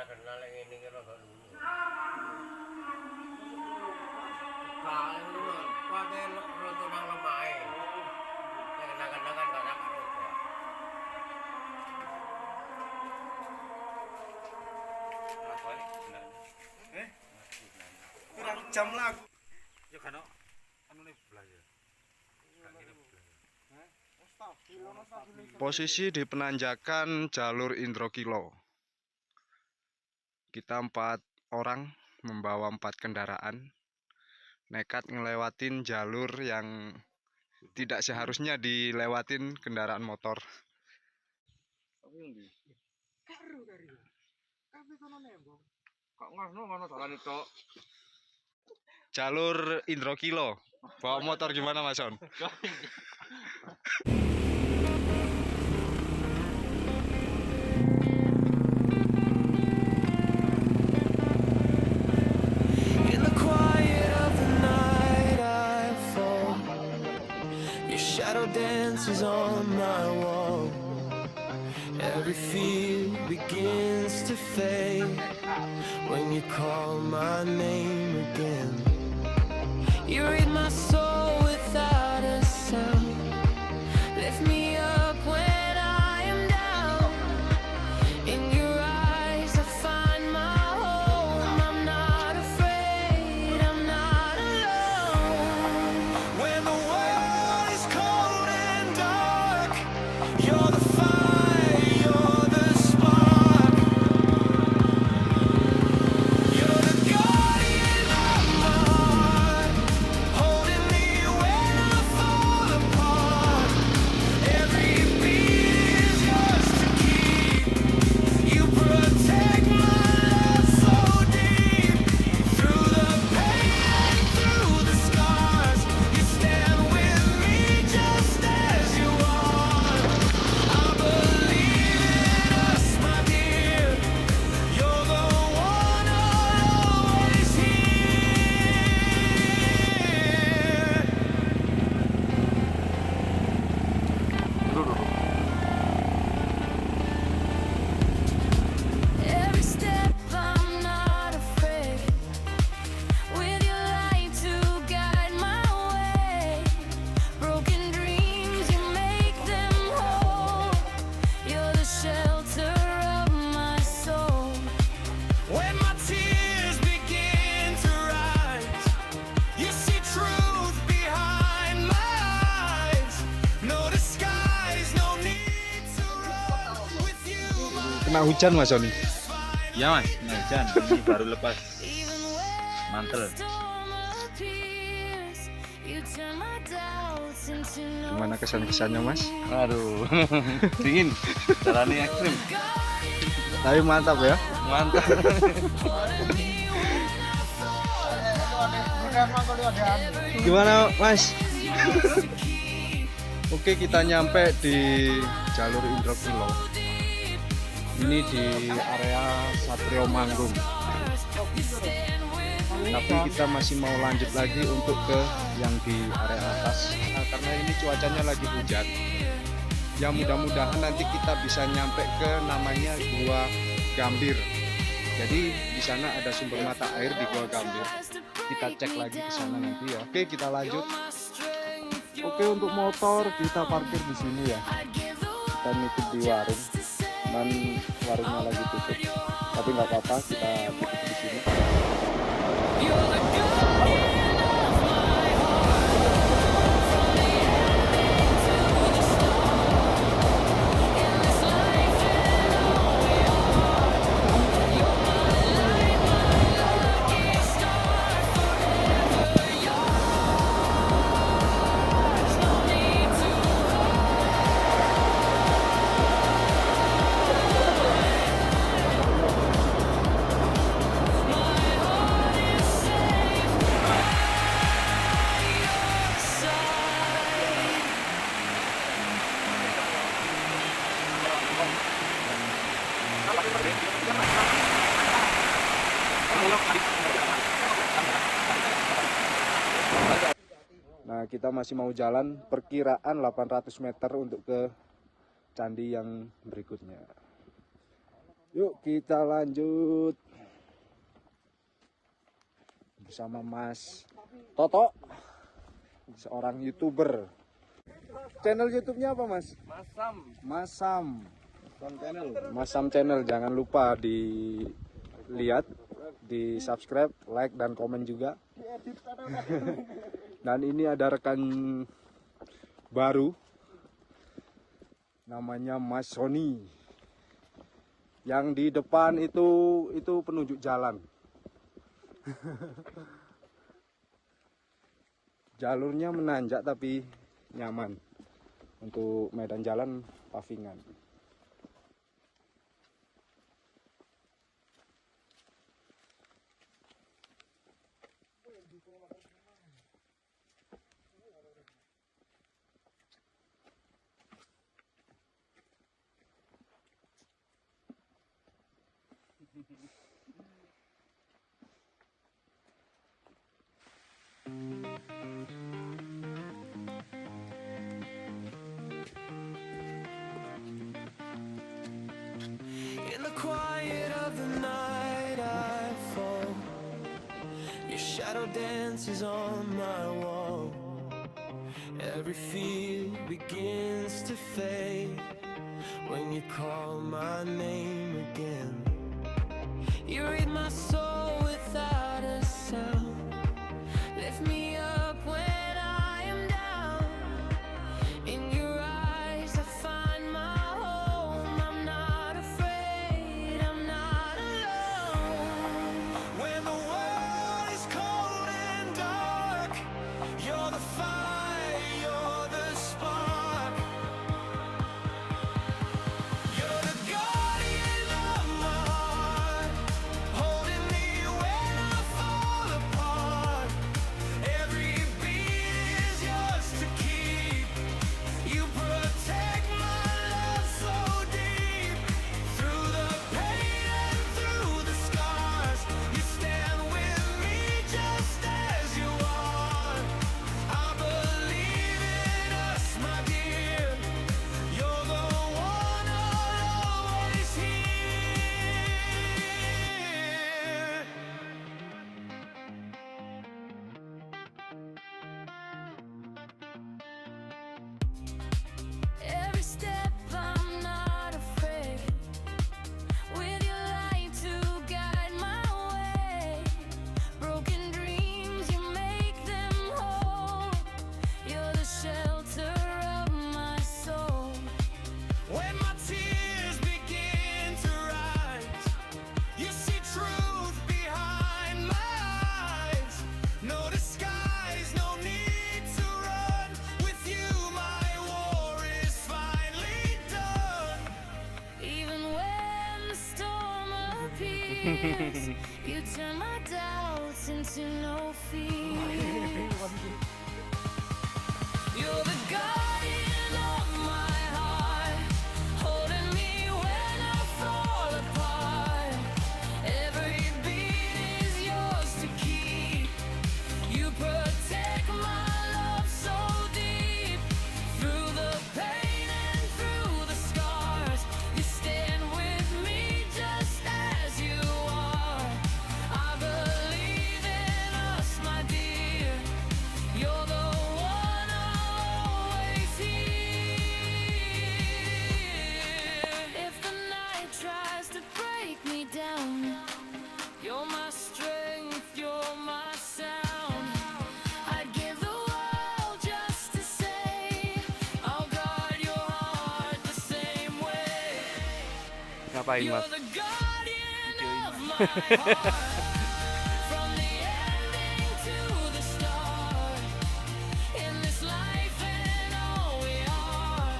kenal yang ini kira gak dulu. Pakai roto nang lemai. Kenal-kenal kan gak nak roto. Kurang jam lah. Ya kan anu nih belajar. Posisi di penanjakan jalur Indrokilo. Kita 4 orang membawa 4 kendaraan. Nekat ngelewatin jalur yang tidak seharusnya dilewatin kendaraan motor. Jalur Indrokilo. Bawa motor gimana Mas On? In the quiet of the night I fall. Your shadow dances on my wall. Every fear begins to fade when you call my name again. You read my soul without a sound. Lift me up when I am down. In your eyes I find my home. I'm not afraid, I'm not alone. When the world is cold and dark, you're the fire, you're the spark. You're the guardian of my heart, holding me when I fall apart. Every beat is yours to keep. You protect my love so deep. Through the pain and through the scars, you stand with me just as you are. I believe in us, my dear. You're the one I'll always hear. Every step I'm not afraid. With your light to guide my way. Broken dreams, you make them whole. You're the shelter of my soul. When my tears begin to rise, you see truth behind my eyes. No disguise, no need to run with you. Kena hujan Mas Oni. Ya Mas, ini hujan. Ini baru lepas mantel. Gimana kesan-kesannya Mas? Aduh, dingin. Jalannya ekstrim. Tapi mantap ya. Mantap. Gimana Mas? Oke, kita nyampe di jalur Indrokilo. Ini di area Satrio Manggung. Tapi kita masih mau lanjut lagi untuk ke yang di area atas. Nah, karena ini cuacanya lagi hujan. Ya mudah-mudahan nanti kita bisa nyampe ke namanya Gua Gambir. Jadi di sana ada sumber mata air di Gua Gambir. Kita cek lagi ke sana nanti ya. Oke, kita lanjut. Oke, untuk motor kita parkir di sini ya. Kita nitip di warung. Dan warungnya lagi tutup. Tapi nggak apa-apa, kita titip di sini. Nah, kita masih mau jalan perkiraan 800 meter untuk ke candi yang berikutnya. Yuk kita lanjut bersama Mas Toto, seorang YouTuber. Channel YouTube-nya apa, Mas? Masam Channel. Jangan lupa dilihat, di subscribe, like dan komen juga. Dan ini ada rekan baru, namanya Mas Sony. Yang di depan itu penunjuk jalan. Jalurnya menanjak tapi nyaman. Untuk medan jalan pavingan. In the quiet of the night I fall. Your shadow dances on my wall. Every fear begins to fade when you call my name again. You read my soul without a sound. Lift me up when I am down. In your eyes I find my home. I'm not afraid, I'm not alone. When the world is cold and dark, you're the fire, you're the spark. You're the guardian of my heart, holding me when I fall apart. Every beat is yours to keep. You protect my love so deep. Through the pain and through the scars, you stand with me just as you are. I believe in us, my dear. You're the one I'll always hear. Every step I'm not afraid. With your light to guide my way. Broken dreams, you make them whole. You're the shelter of my soul. When my tears begin to rise, you see truth behind my eyes. No disguise, no need to run. With you my war is finally done. Even when the storm appears, you turn my doubts into no fear. You're the guardian of my heart, holding me when I fall apart. Every beat is yours to keep. You protect my love so deep. Through the pain and through the scars, you stand with me just as you are. I believe in us, my dear. You're the one I'll always hear. If the night tries to break me down, you're my strength, you're my sound. I'd give the world just to say I'll guard your heart the same way. Ngapain, You're Mas? the guardian of my heart. From the ending to the start. In this life and all we are.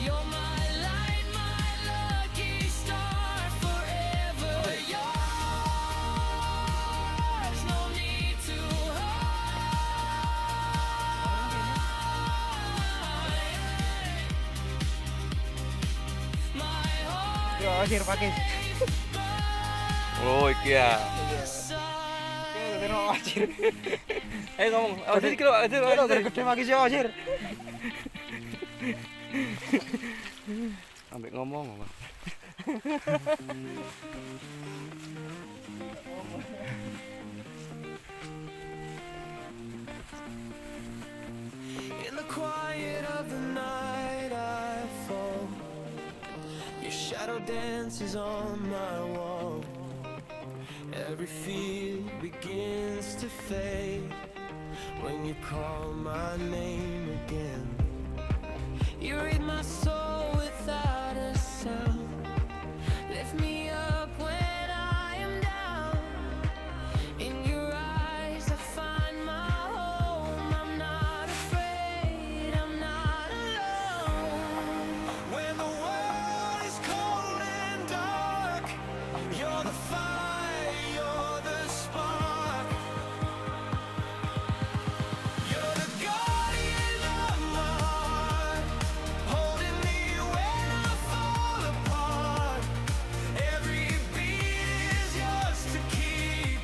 You're my light, my lucky star. Forever yours. No need to hide. My heart Yo, Ojir pakai. Oh, iki ya. Ojir. Ayo ngomong. Ojir iki lho, Ojir. Gede pakai sih Ojir. Ambek ngomong, Mas. In the quiet of the night I fall. Your shadow dances on my wall. Every fear begins to fade when you call my name again. You read my soul without a sound. Lift me up when I am down. In your eyes I find my home. I'm not afraid, I'm not alone. When the world is cold and dark, you're the fire, you're the spark. You're the guardian of my heart, holding me when I fall apart. Every beat is yours to keep.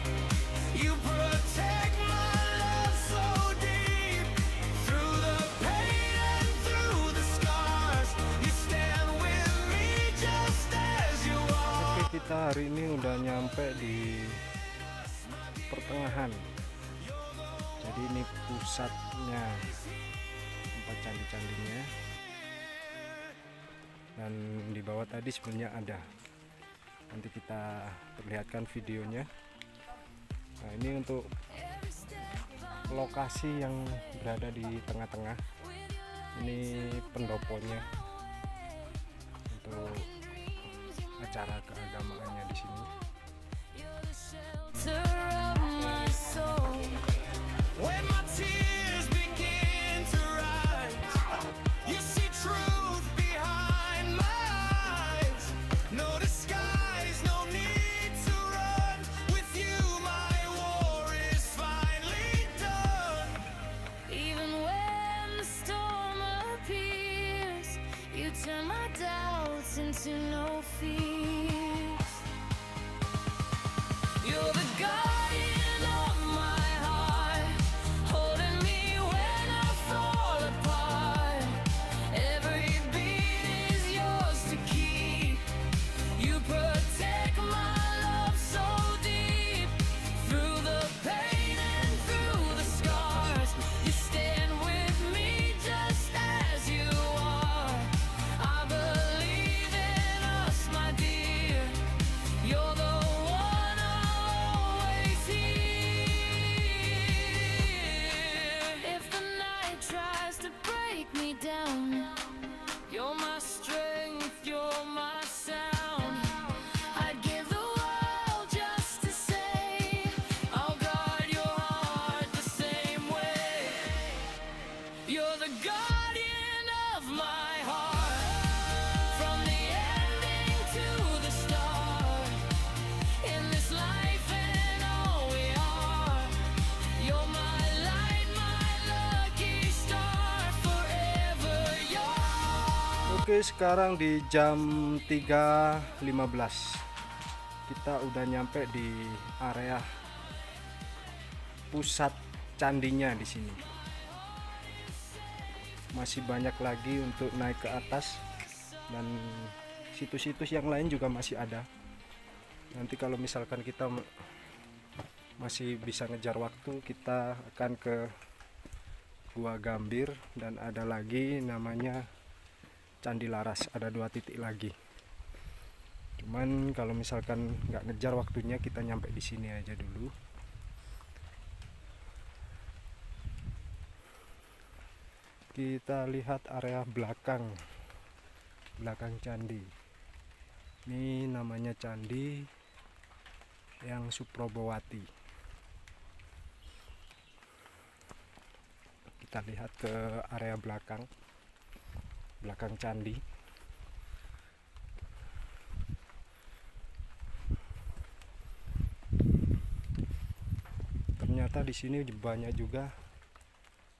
You protect my love so deep. Through the pain and through the scars, you stand with me just as you are. Oke, kita hari ini udah nyampe di pertengahan. Jadi ini pusatnya tempat candi-candinya. Dan di bawah tadi sebenarnya ada. Nanti kita perlihatkan videonya. Nah, ini untuk lokasi yang berada di tengah-tengah. Ini pendoponya untuk acara keagamaannya di sini. Shelter of my soul. When my tears begin to rise, you see truth behind my eyes. No disguise, no need to run. With you my war is finally done. Even when the storm appears, you turn my doubts into no fears. You're the guardian of my heart, holding me when I fall apart. Every beat is yours to keep. You protect my love so deep. Through the pain and through the scars, you stand with me just as you are. I believe in us, my dear. You're the one I'll always hear. If the night tries to break me down, you're my strength, you're my sound. I'd give the world just to say I'll guard your heart the same way. You're the guardian of my heart, from the ending to the start. In this life and all we are, you're my light, my lucky star, forever yours. Oke, sekarang di jam 3.15 kita udah nyampe di area pusat candinya di sini. Masih banyak lagi untuk naik ke atas dan situs-situs yang lain juga masih ada. Nanti kalau misalkan kita masih bisa ngejar waktu, kita akan ke Gua Gambir dan ada lagi namanya Candi Laras, ada 2 titik lagi. Cuman kalau misalkan nggak ngejar waktunya, kita nyampe di sini aja dulu. Kita lihat area belakang candi. Ini namanya Candi yang Suprobowati. Kita lihat ke area belakang candi. Ternyata di sini banyak juga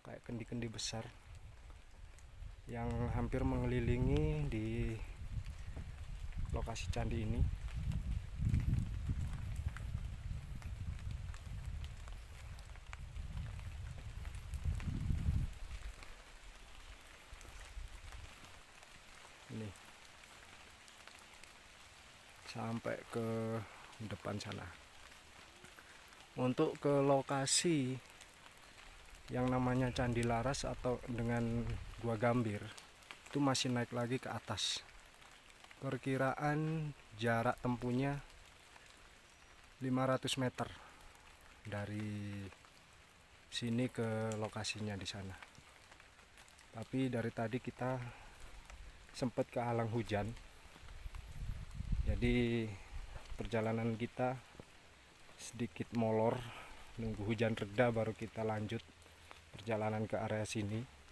kayak kendi-kendi besar yang hampir mengelilingi di lokasi candi ini. Ini sampai ke depan sana. Untuk ke lokasi yang namanya Candi Laras atau dengan Gua Gambir itu masih naik lagi ke atas. Perkiraan jarak tempuhnya 500 meter dari sini ke lokasinya di sana. Tapi dari tadi kita sempat kehalang hujan, jadi perjalanan kita sedikit molor, nunggu hujan reda baru kita lanjut perjalanan ke area sini.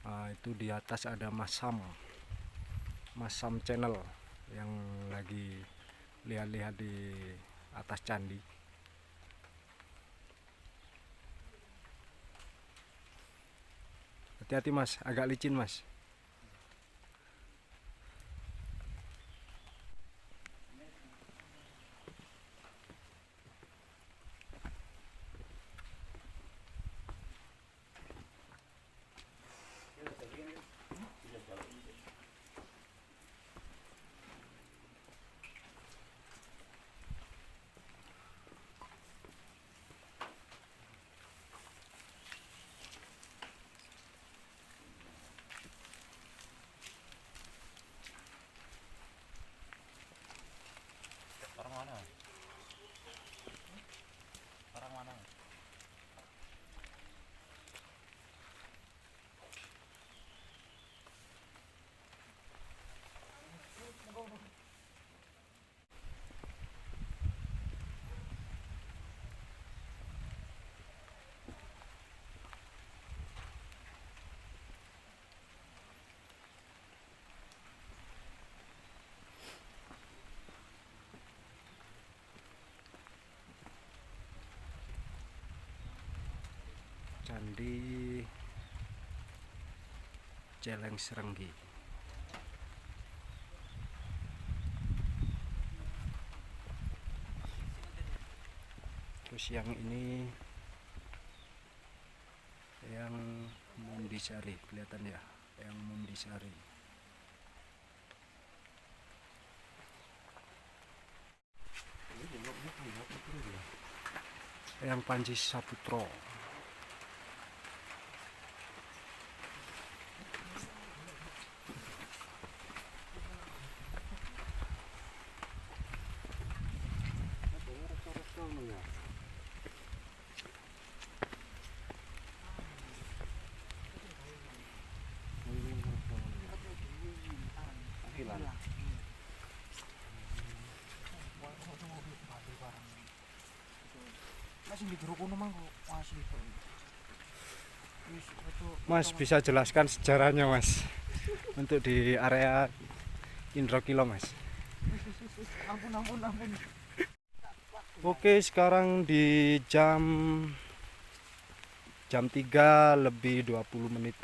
Nah, itu di atas ada Masam Channel yang lagi lihat-lihat di atas candi. Hati-hati Mas, agak licin Mas. Orang mana? Orang mana? Candi Celeng Serenggi. Terus yang ini yang Mundisari, kelihatan ya, yang Mundisari. Yang Panji Saputro. Mas bisa jelaskan sejarahnya Mas untuk di area Indrokilo Mas. Ampun. Oke, sekarang di jam 3 lebih 20 menit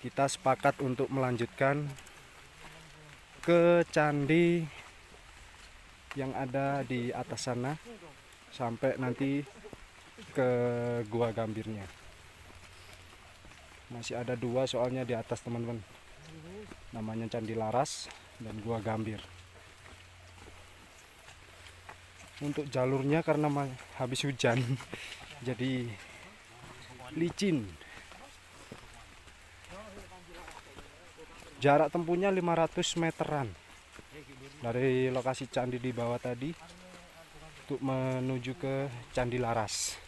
kita sepakat untuk melanjutkan ke candi yang ada di atas sana sampai nanti ke Gua Gambirnya. Masih ada 2 soalnya di atas teman-teman, namanya Candi Laras dan Gua Gambir. Untuk jalurnya karena habis hujan jadi licin. Jarak tempuhnya 500 meteran dari lokasi candi di bawah tadi untuk menuju ke Candi Laras.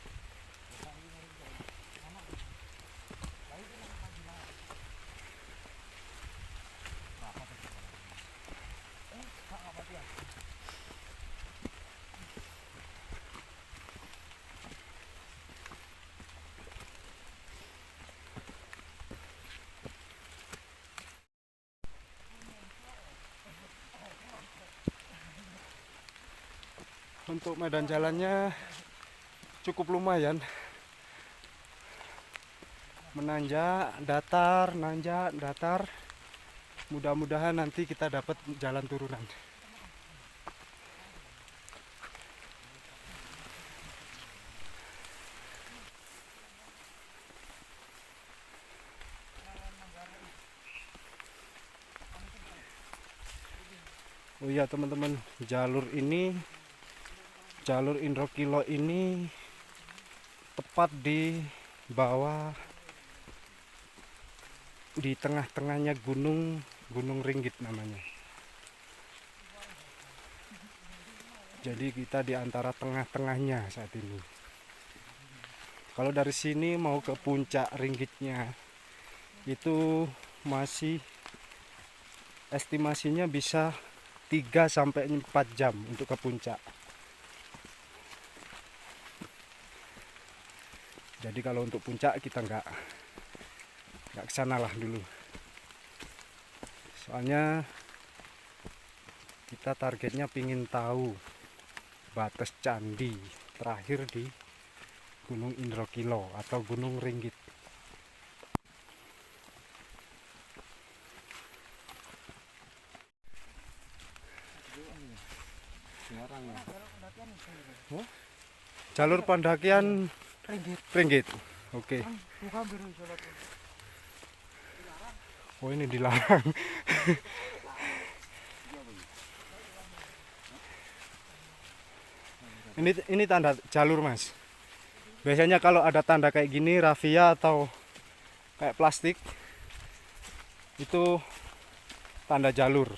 Untuk medan jalannya cukup lumayan, menanjak, datar, nanjak, datar. Mudah-mudahan nanti kita dapat jalan turunan. Oh iya teman-teman, jalur Indrokilo ini tepat di bawah, di tengah-tengahnya Gunung Ringgit namanya. Jadi kita di antara tengah-tengahnya saat ini. Kalau dari sini mau ke puncak Ringgitnya itu masih estimasinya bisa 3 sampai 4 jam untuk ke puncak. Jadi kalau untuk puncak kita nggak kesana lah dulu. Soalnya kita targetnya pingin tahu batas candi terakhir di Gunung Indrokilo atau Gunung Ringgit. Oh, jalur pendakian Ringgit. Oke. Oh ini dilarang. Ini tanda jalur mas. Biasanya kalau ada tanda kayak gini, rafia atau kayak plastik, itu tanda jalur.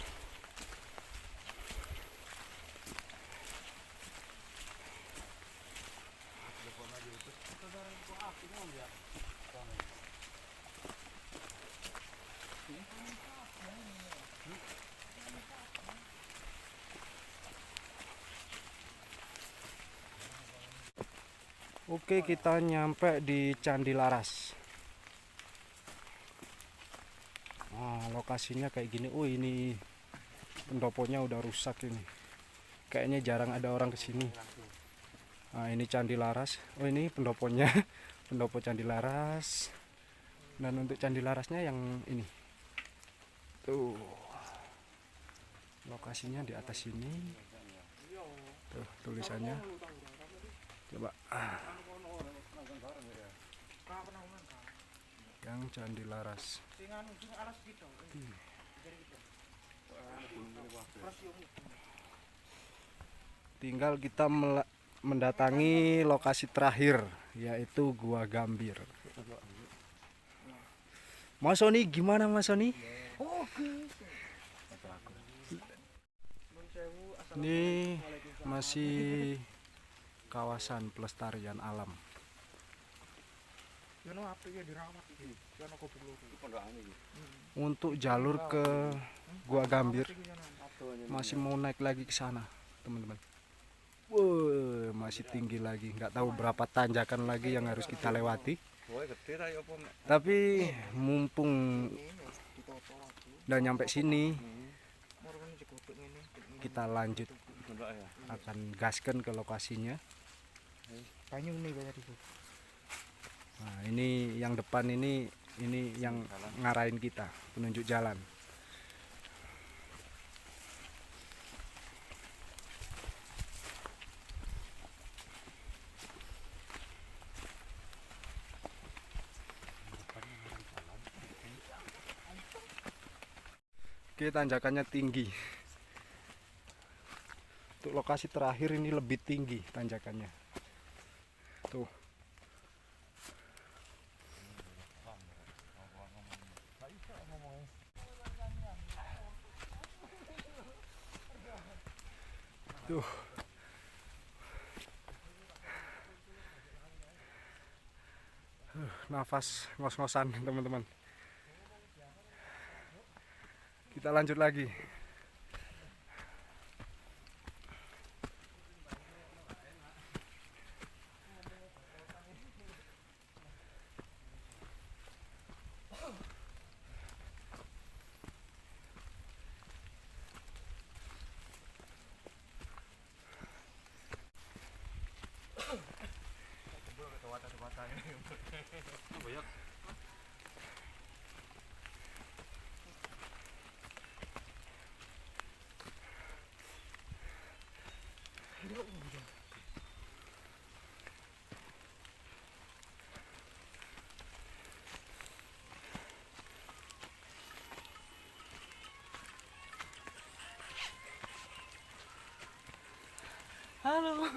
Oke, kita nyampe di Candi Laras. Nah, lokasinya kayak gini. Oh, ini pendoponya udah rusak ini. Kayaknya jarang ada orang kesini. Nah, ini Candi Laras. Oh, ini pendoponya. Pendopo Candi Laras. Dan untuk Candi Larasnya yang ini. Tuh. Lokasinya di atas sini. Tuh, tulisannya. Coba. Yang Candi Laras. Tinggal kita mendatangi lokasi terakhir, yaitu Gua Gambir. Mas Sony, gimana Mas Sony? Ini masih kawasan pelestarian alam. Untuk jalur ke Gua Gambir masih mau naik lagi ke sana, teman-teman. Wow, masih tinggi lagi. Nggak tahu berapa tanjakan lagi yang harus kita lewati. Tapi mumpung udah nyampe sini, kita lanjut. Akan gaskan ke lokasinya. Nah, ini yang depan ini yang ngarahin kita, penunjuk jalan. Oke, tanjakannya tinggi. Untuk lokasi terakhir ini lebih tinggi tanjakannya. Tuh. Tuh. Nafas ngos-ngosan teman-teman. Kita lanjut lagi. Halo.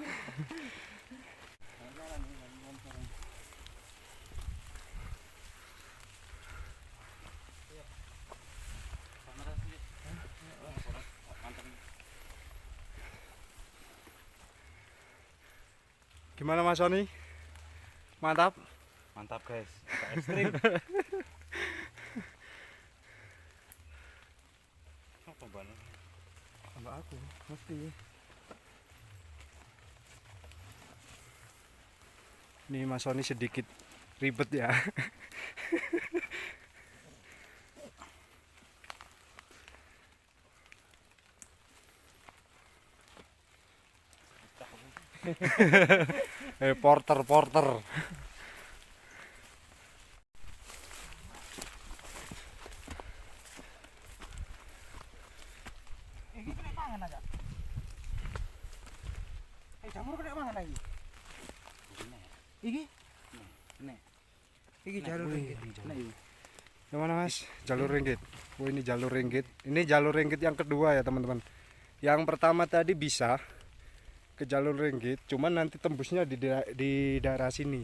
Gimana Mas Sony? Mantap. Mantap guys, agak ekstrim. Apa balik? Tambah aku, mesti. Ini Mas Sony sedikit ribet ya. Porter. Iki kena mangan aja. Jamur kena mangan lagi. Iki? Nih. Iki jalur ringgit. Nah, iki. Yang mana Mas? Jalur ringgit. Oh ini jalur ringgit. Ini jalur ringgit yang kedua ya teman-teman. Yang pertama tadi bisa ke jalur ringgit, cuman nanti tembusnya di daerah sini.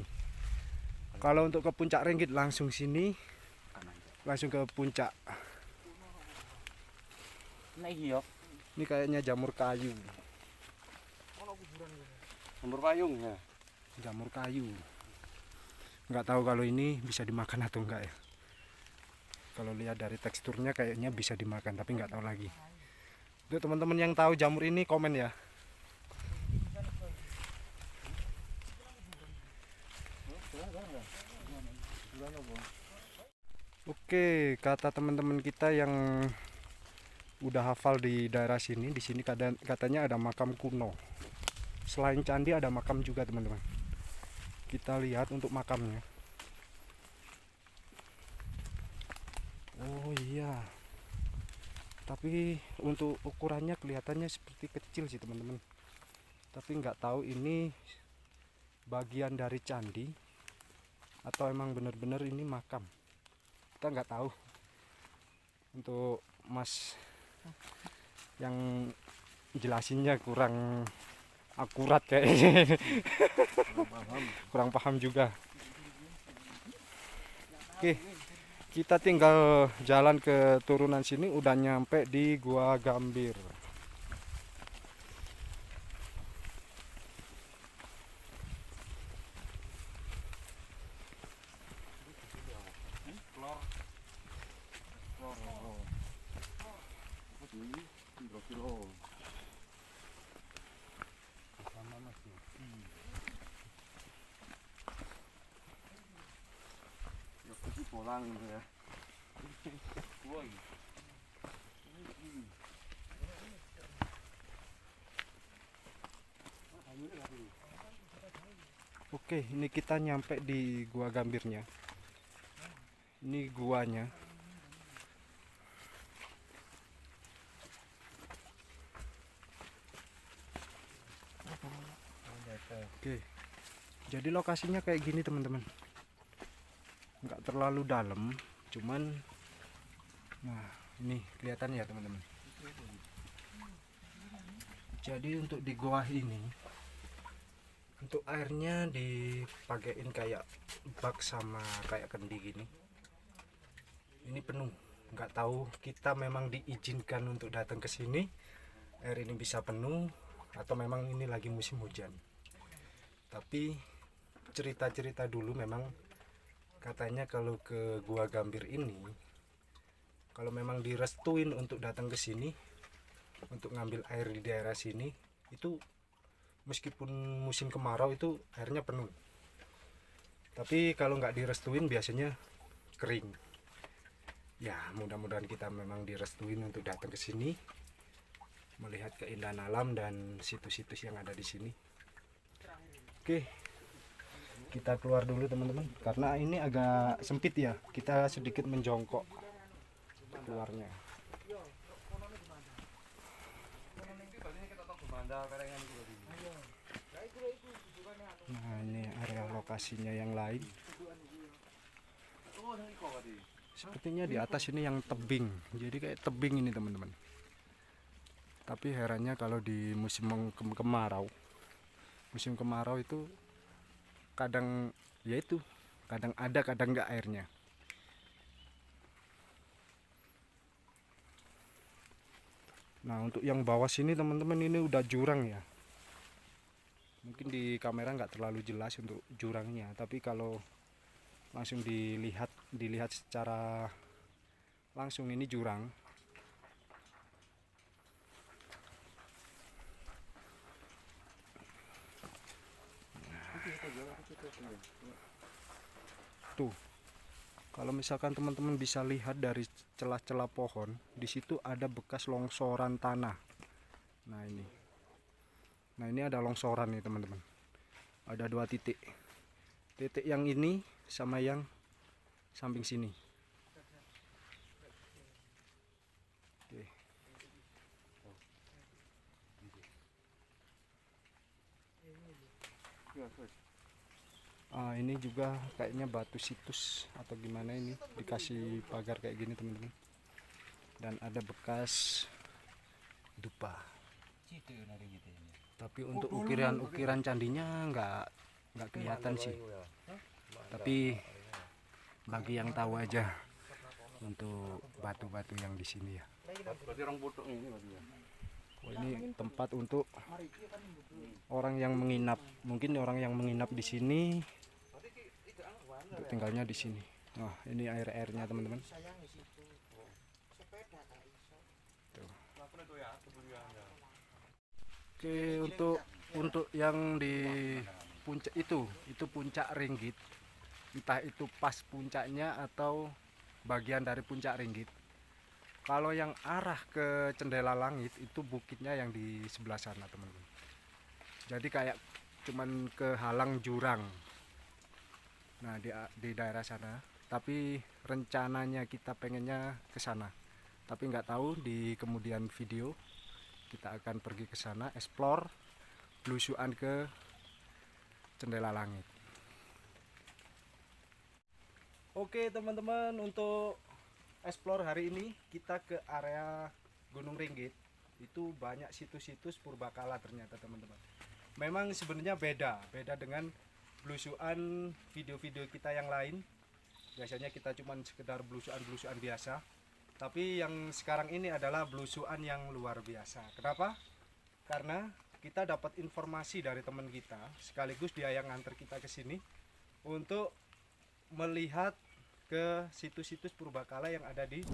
Kalau untuk ke puncak ringgit langsung sini, langsung ke puncak. Nah iya. Ini kayaknya jamur kayu. Jamur payung ya. Jamur kayu. Nggak tahu kalau ini bisa dimakan atau enggak ya. Kalau lihat dari teksturnya kayaknya bisa dimakan, tapi nggak tahu lagi. Untuk teman-teman yang tahu jamur ini komen ya. Oke, kata teman-teman kita yang udah hafal di daerah sini, di sini katanya ada makam kuno. Selain candi ada makam juga teman-teman. Kita lihat untuk makamnya. Oh iya. Tapi untuk ukurannya kelihatannya seperti kecil sih teman-teman. Tapi nggak tahu ini bagian dari candi atau emang benar-benar ini makam. Kita nggak tahu. Untuk Mas yang jelasinnya kurang akurat kayaknya. Kurang paham juga. Oke, kita tinggal jalan ke turunan sini, udah nyampe di Gua Gambir. Pulang ya. Oke, ini kita nyampe di Gua Gambirnya. Ini guanya. Oke. Jadi lokasinya kayak gini teman-teman. Nggak terlalu dalam, cuman nah ini kelihatan ya teman-teman. Jadi untuk di gua ini, untuk airnya dipakein kayak bak sama kayak kendi gini. Ini penuh. Nggak tahu kita memang diizinkan untuk datang ke sini, air ini bisa penuh atau memang ini lagi musim hujan. Tapi cerita-cerita dulu memang katanya kalau ke Gua Gambir ini, kalau memang direstuin untuk datang ke sini untuk ngambil air di daerah sini, itu meskipun musim kemarau itu airnya penuh. Tapi kalau nggak direstuin biasanya kering. Ya mudah-mudahan kita memang direstuin untuk datang ke sini, melihat keindahan alam dan situs-situs yang ada di sini. Oke, kita keluar dulu teman-teman, karena ini agak sempit ya, kita sedikit menjongkok keluarnya. Nah ini area lokasinya yang lain. Sepertinya di atas ini yang tebing, jadi kayak tebing ini teman-teman. Tapi herannya kalau di musim kemarau musim kemarau itu kadang ya itu, kadang ada kadang enggak airnya. Nah untuk yang bawah sini teman-teman, ini udah jurang ya. Mungkin di kamera nggak terlalu jelas untuk jurangnya, tapi kalau langsung dilihat secara langsung ini jurang. Tuh, kalau misalkan teman-teman bisa lihat dari celah-celah pohon, di situ ada bekas longsoran tanah. Nah ini ada longsoran nih teman-teman. Ada 2 titik. Titik yang ini sama yang samping sini. Oke. Ini juga kayaknya batu situs atau gimana, ini dikasih pagar kayak gini teman-teman. Dan ada bekas dupa. Tapi untuk ukiran candinya nggak kelihatan sih. Tapi bagi yang tahu aja untuk batu-batu yang di sini ya. Oh, ini tempat untuk orang yang menginap. Mungkin orang yang menginap di sini untuk tinggalnya di sini. Nah, ini air-airnya teman-teman. Tuh. Oke, untuk yang di puncak itu puncak Ringgit. Entah itu pas puncaknya atau bagian dari puncak Ringgit. Kalau yang arah ke Cendela Langit itu bukitnya yang di sebelah sana teman-teman. Jadi kayak cuman kehalang jurang. Nah di daerah sana. Tapi rencananya kita pengennya ke sana. Tapi nggak tahu di kemudian video kita akan pergi ke sana, explore, belusuan ke Cendela Langit. Oke teman-teman, untuk explore hari ini kita ke area Gunung Ringgit. Itu banyak situs-situs purbakala ternyata teman-teman. Memang sebenarnya beda dengan belusuan video-video kita yang lain. Biasanya kita cuma sekedar belusuan biasa. Tapi yang sekarang ini adalah belusuan yang luar biasa. Kenapa? Karena kita dapat informasi dari teman kita, sekaligus dia yang nganter kita ke sini untuk melihat ke situs-situs purbakala yang ada di